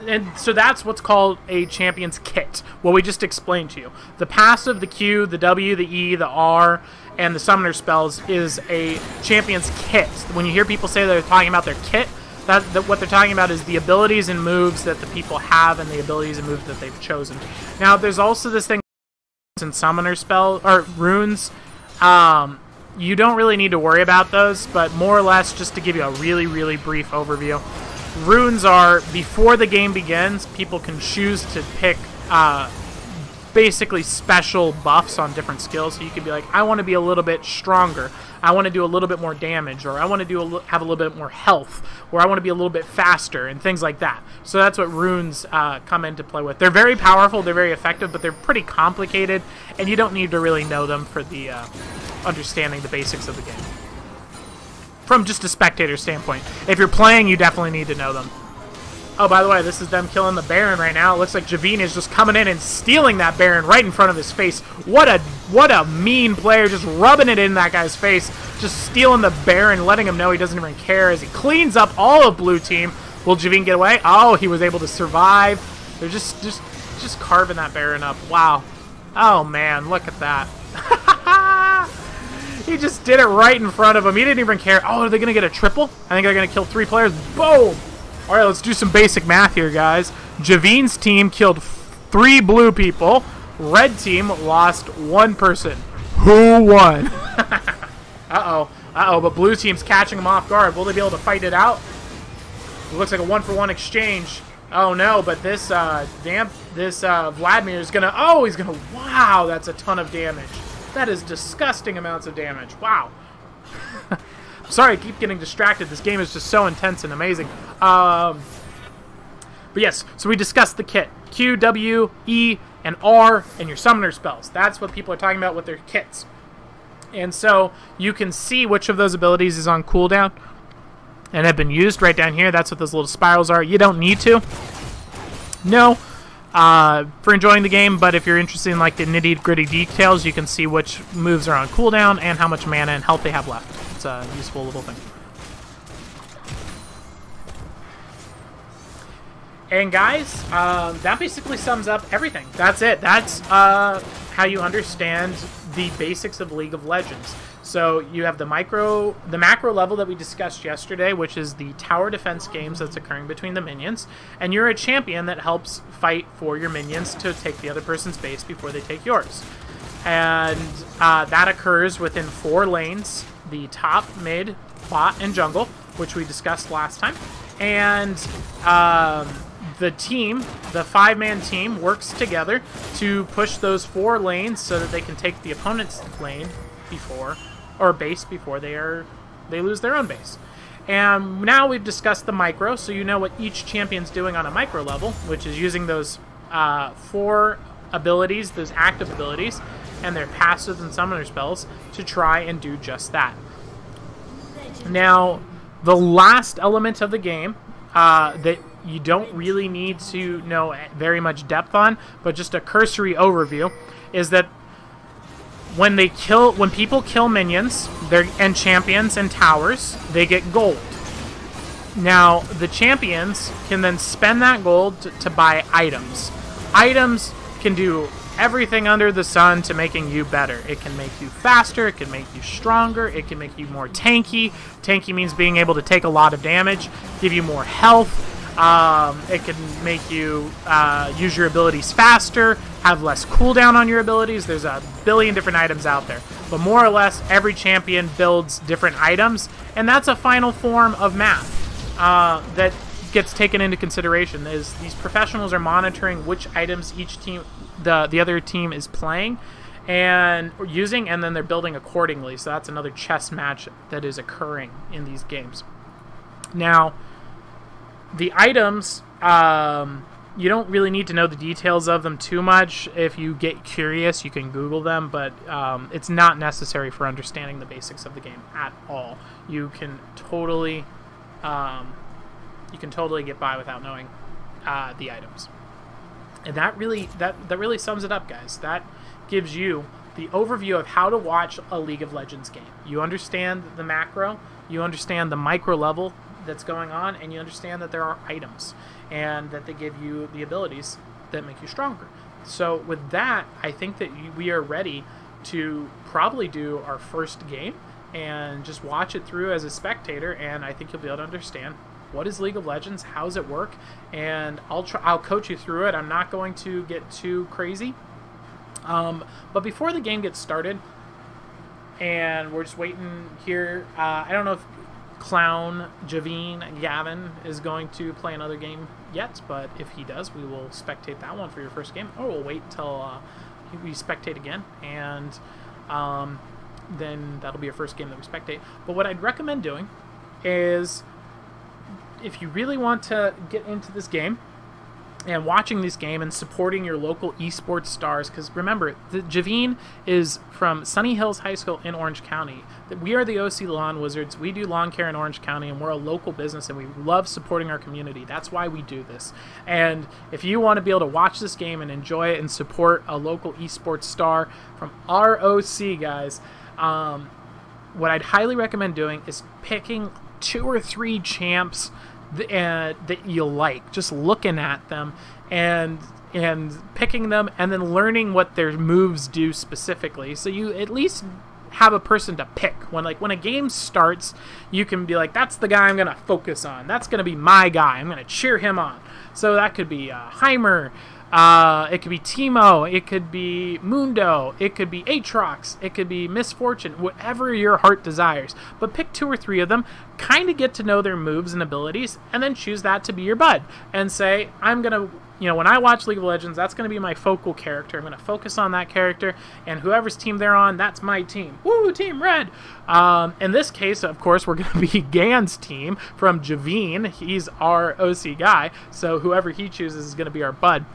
And so that's what's called a champion's kit, what we just explained to you. The passive, the Q, the W, the E, the R, and the summoner spells is a champion's kit. When you hear people say they're talking about their kit, what they're talking about is the abilities and moves that the people have and the abilities and moves that they've chosen. Now, there's also this thing in summoner spell, or runes. You don't really need to worry about those, but more or less, just to give you a really, really brief overview, runes are, before the game begins, people can choose to pick basically special buffs on different skills. So you could be like, I want to be a little bit stronger, I want to do a little bit more damage, or I want to have a little bit more health, or I want to be a little bit faster, and things like that. So that's what runes come into play with. They're very powerful, they're very effective, but they're pretty complicated, and you don't need to really know them for the understanding the basics of the game. From just a spectator standpoint. If you're playing, you definitely need to know them. Oh, by the way, this is them killing the Baron right now. It looks like Javine is just coming in and stealing that Baron right in front of his face. What a mean player, just rubbing it in that guy's face. Just stealing the Baron, letting him know he doesn't even care as he cleans up all of blue team. Will Javine get away? Oh, he was able to survive. They're just carving that Baron up. Wow. Oh, man, look at that. He just did it right in front of him. He didn't even care. Oh, are they going to get a triple? I think they're going to kill 3 players. Boom! All right, let's do some basic math here, guys. Javine's team killed 3 blue people. Red team lost 1 person. Who won? Uh-oh. Uh-oh, but blue team's catching them off guard. Will they be able to fight it out? It looks like a 1-for-1 exchange. Oh, no, but this, Vladimir is going to... Oh, he's going to... Wow, that's a ton of damage. That is disgusting amounts of damage. Wow. Sorry, I keep getting distracted. This game is just so intense and amazing. But yes, so we discussed the kit. Q, W, E, and R, and your summoner spells. That's what people are talking about with their kits. And so you can see which of those abilities is on cooldown and have been used right down here. That's what those little spirals are. You don't need to. No. For enjoying the game, but if you're interested in like the nitty-gritty details, you can see which moves are on cooldown and how much mana and health they have left. It's a useful little thing. And guys, that basically sums up everything. That's it. That's how you understand the basics of League of Legends. So you have the macro level that we discussed yesterday, which is the tower defense games that's occurring between the minions, and you're a champion that helps fight for your minions to take the other person's base before they take yours. And that occurs within 4 lanes, the top, mid, bot, and jungle, which we discussed last time. And the team, the 5-man team, works together to push those 4 lanes so that they can take the opponent's lane before, or base before they lose their own base. And now we've discussed the micro, so you know what each champion's doing on a micro level, which is using those 4 abilities, those active abilities, and their passive and summoner spells to try and do just that. Now, the last element of the game that you don't really need to know very much depth on, but just a cursory overview, is that when people kill minions and champions and towers, they get gold. Now, the champions can then spend that gold to buy items. Items can do everything under the sun to making you better. It can make you faster, it can make you stronger, it can make you more tanky. Tanky means being able to take a lot of damage, give you more health. It can make you use your abilities faster, have less cooldown on your abilities. There's a billion different items out there. But more or less, every champion builds different items, and that's a final form of math that gets taken into consideration. Is these professionals are monitoring which items each team, the other team is playing and using, and then they're building accordingly. So that's another chess match that is occurring in these games. Now, the items, you don't really need to know the details of them too much. If you get curious, you can Google them, but it's not necessary for understanding the basics of the game at all. You can totally get by without knowing the items. And that really sums it up, guys. That gives you the overview of how to watch a League of Legends game. You understand the macro, you understand the micro level that's going on, and you understand that there are items and that they give you the abilities that make you stronger. So with that, I think that we are ready to probably do our first game and just watch it through as a spectator, and I think you'll be able to understand what is League of Legends, how does it work, and I'll coach you through it. I'm not going to get too crazy. But before the game gets started, and we're just waiting here, I don't know if Clown, Javine, Gavin is going to play another game yet, but if he does, we will spectate that one for your first game, or we'll wait till we spectate again, and then that'll be your first game that we spectate. But what I'd recommend doing is, if you really want to get into this game and watching this game and supporting your local esports stars, because remember, Javine is from Sunny Hills High School in Orange County. We are the OC Lawn Wizards. We do lawn care in Orange County, and we're a local business, and we love supporting our community. That's why we do this. And if you want to be able to watch this game and enjoy it and support a local esports star from our OC, guys, what I'd highly recommend doing is picking 2 or 3 champs that you'll like, just looking at them and picking them, and then learning what their moves do specifically, so you at least have a person to pick. When a game starts, you can be like, that's the guy I'm gonna focus on, that's gonna be my guy, I'm gonna cheer him on. So that could be Heimer, it could be Teemo, it could be Mundo, it could be Aatrox, it could be Misfortune, whatever your heart desires. But pick 2 or 3 of them, kind of get to know their moves and abilities, and then choose that to be your bud. And say, I'm going to, when I watch League of Legends, that's going to be my focal character. I'm going to focus on that character, and whoever's team they're on, that's my team. Woo, Team Red! In this case, of course, we're going to be Gan's team from Javine. He's our OC guy, so whoever he chooses is going to be our bud.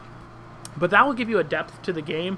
But that will give you a depth to the game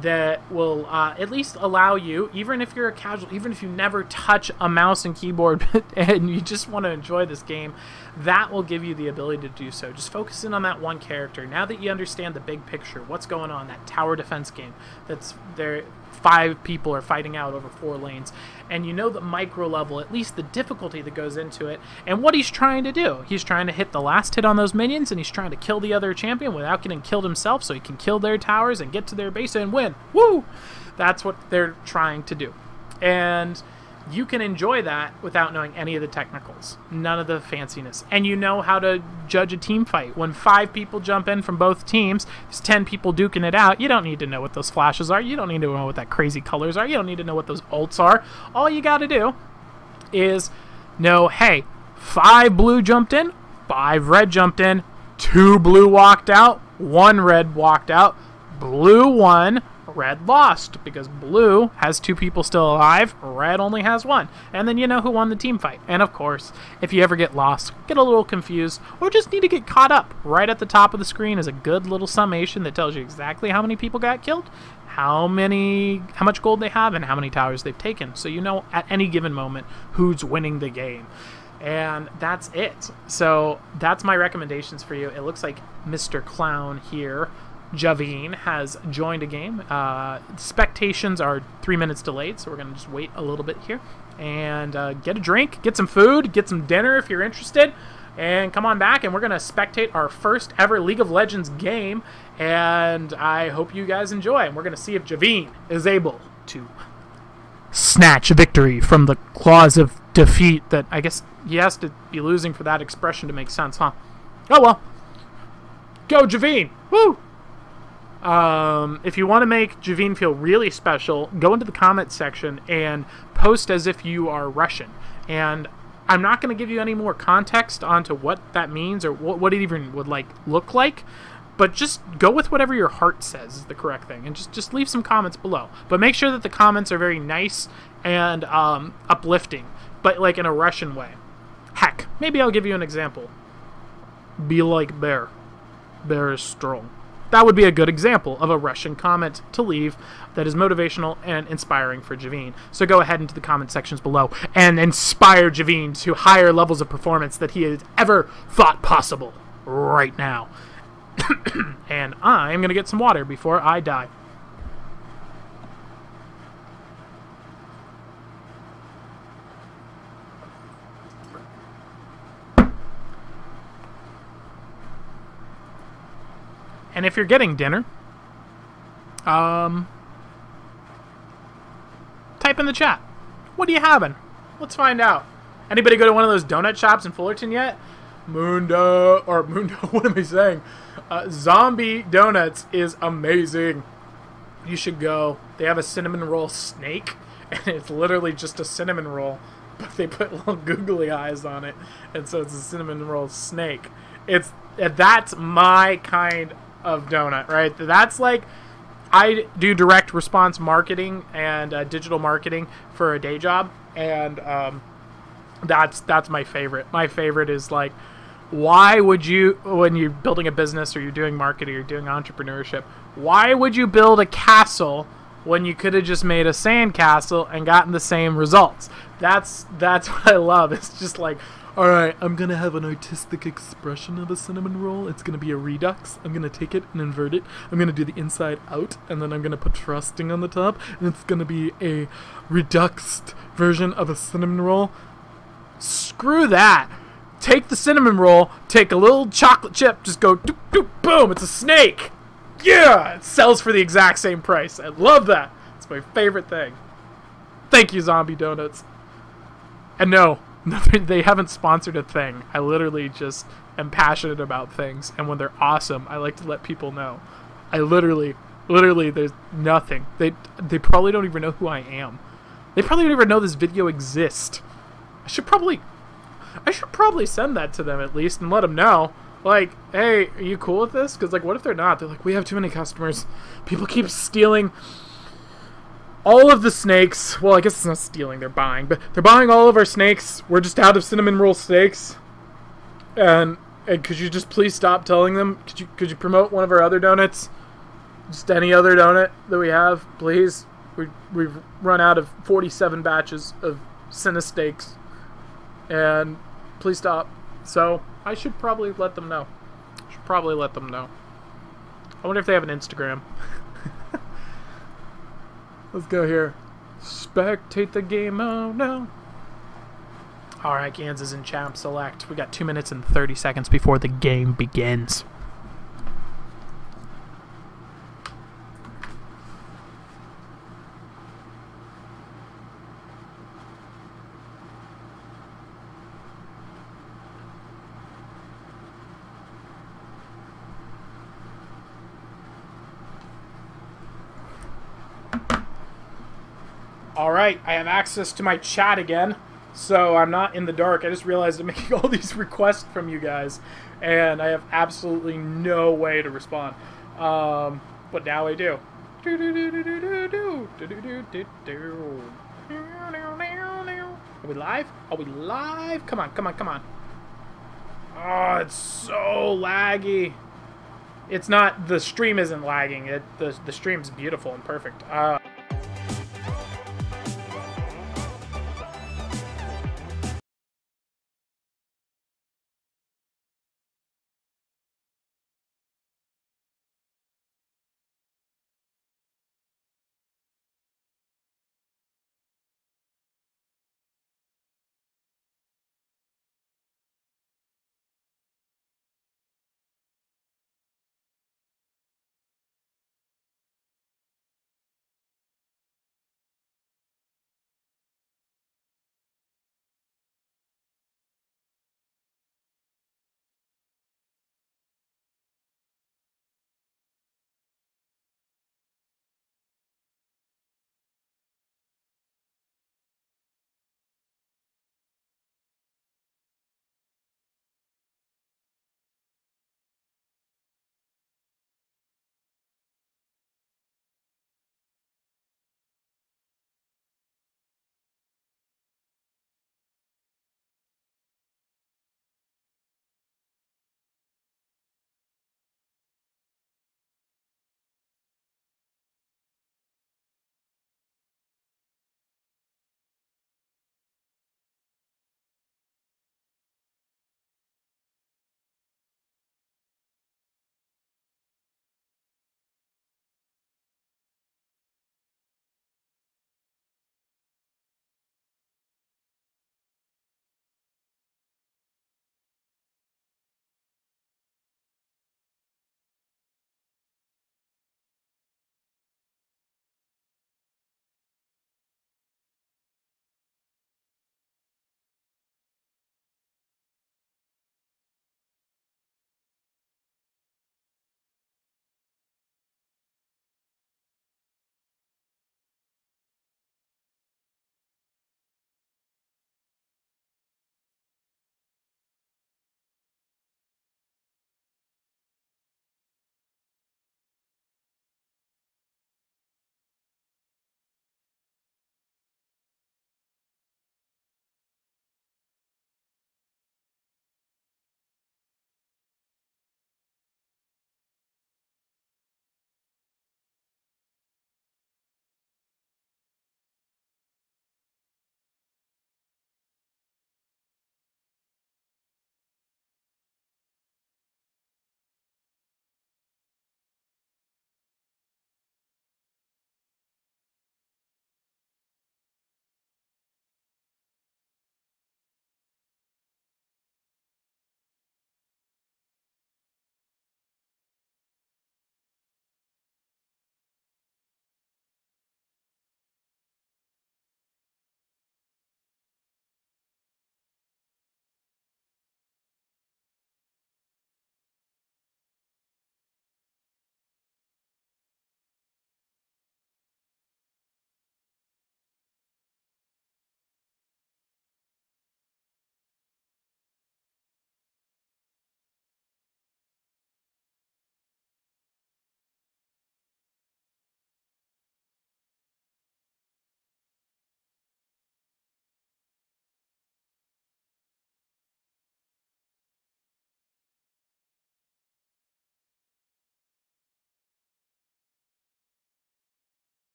that will at least allow you, even if you're a casual, even if you never touch a mouse and keyboard and you just want to enjoy this game, that will give you the ability to do so. Just focus in on that one character. Now that you understand the big picture, what's going on, that tower defense game, that's there, 5 people are fighting out over 4 lanes, and you know the micro level, at least the difficulty that goes into it, and what he's trying to do. He's trying to hit the last hit on those minions, and he's trying to kill the other champion without getting killed himself, so he can kill their towers and get to their base and win. Woo! That's what they're trying to do. And you can enjoy that without knowing any of the technicals, none of the fanciness. And you know how to judge a team fight. When 5 people jump in from both teams, there's 10 people duking it out. You don't need to know what those flashes are. You don't need to know what that crazy colors are. You don't need to know what those ults are. All you got to do is know, hey, 5 blue jumped in, 5 red jumped in, 2 blue walked out, 1 red walked out, blue won, red lost, because blue has 2 people still alive, red only has 1, and then you know who won the team fight. And of course, if you ever get lost, get a little confused, or just need to get caught up, right at the top of the screen is a good little summation that tells you exactly how many people got killed, how much gold they have, and how many towers they've taken, so you know at any given moment who's winning the game. And that's it. So that's my recommendations for you. It looks like Mr. Clown here, Javine, has joined a game. Spectations are 3 minutes delayed, so we're going to just wait a little bit here and get a drink, get some food, get some dinner if you're interested. and come on back, and we're going to spectate our first ever League of Legends game, and I hope you guys enjoy. And we're going to see if Javine is able to snatch victory from the claws of defeat that I guess he has to be losing for that expression to make sense, huh? Oh well. Go Javine! Woo! If you want to make Javine feel really special, go into the comments section and post as if you are Russian. And I'm not going to give you any more context onto what that means or what it even would look like, but just go with whatever your heart says is the correct thing, and just leave some comments below. But make sure that the comments are very nice and uplifting, but like in a Russian way. Heck, maybe I'll give you an example. Be like bear. Bear is strong. That would be a good example of a Russian comment to leave that is motivational and inspiring for Javine. So go ahead into the comment sections below and inspire Javine to higher levels of performance that he has ever thought possible right now. And I'm going to get some water before I die. And if you're getting dinner, type in the chat. What are you having? Let's find out. Anybody go to one of those donut shops in Fullerton yet? Mundo, what am I saying? Zombie Donuts is amazing. You should go. They have a cinnamon roll snake, and it's literally just a cinnamon roll, but they put little googly eyes on it, and so it's a cinnamon roll snake. That's my kind of donut, right? That's like, I do direct response marketing and digital marketing for a day job, and that's my favorite. My favorite is like, why would you, when you're building a business or you're doing marketing or you're doing entrepreneurship, why would you build a castle when you could have just made a sand castle and gotten the same results? That's what I love. It's just like, all right, I'm going to have an artistic expression of a cinnamon roll. It's going to be a redux. I'm going to take it and invert it. I'm going to do the inside out, and then I'm going to put frosting on the top, and it's going to be a reduxed version of a cinnamon roll. Screw that. Take the cinnamon roll, take a little chocolate chip, just go doop, doop, boom, it's a snake. Yeah, it sells for the exact same price. I love that. It's my favorite thing. Thank you, Zombie Donuts. And no, they haven't sponsored a thing. I literally just am passionate about things, and when they're awesome, I like to let people know. I literally, there's nothing. They probably don't even know who I am. They probably don't even know this video exists. I should probably send that to them at least and let them know. Like, hey, are you cool with this? Because, like, what if they're not? They're like, we have too many customers. People keep stealing all of the snakes. Well, I guess it's not stealing, they're buying. But they're buying all of our snakes. We're just out of cinnamon roll steaks. And could you just please stop telling them? Could you promote one of our other donuts? Just any other donut that we have, please? We've run out of 47 batches of Cinna steaks. And please stop. So I should probably let them know. I wonder if they have an Instagram. Let's go here. Spectate the game. Oh no. Alright, Kansas and Champ select. We got 2 minutes and 30 seconds before the game begins. Alright, I have access to my chat again, so I'm not in the dark. I just realized I'm making all these requests from you guys, and I have absolutely no way to respond. But now I do. Are we live? Are we live? Come on. Oh, it's so laggy. It's not, the stream isn't lagging. The stream's beautiful and perfect.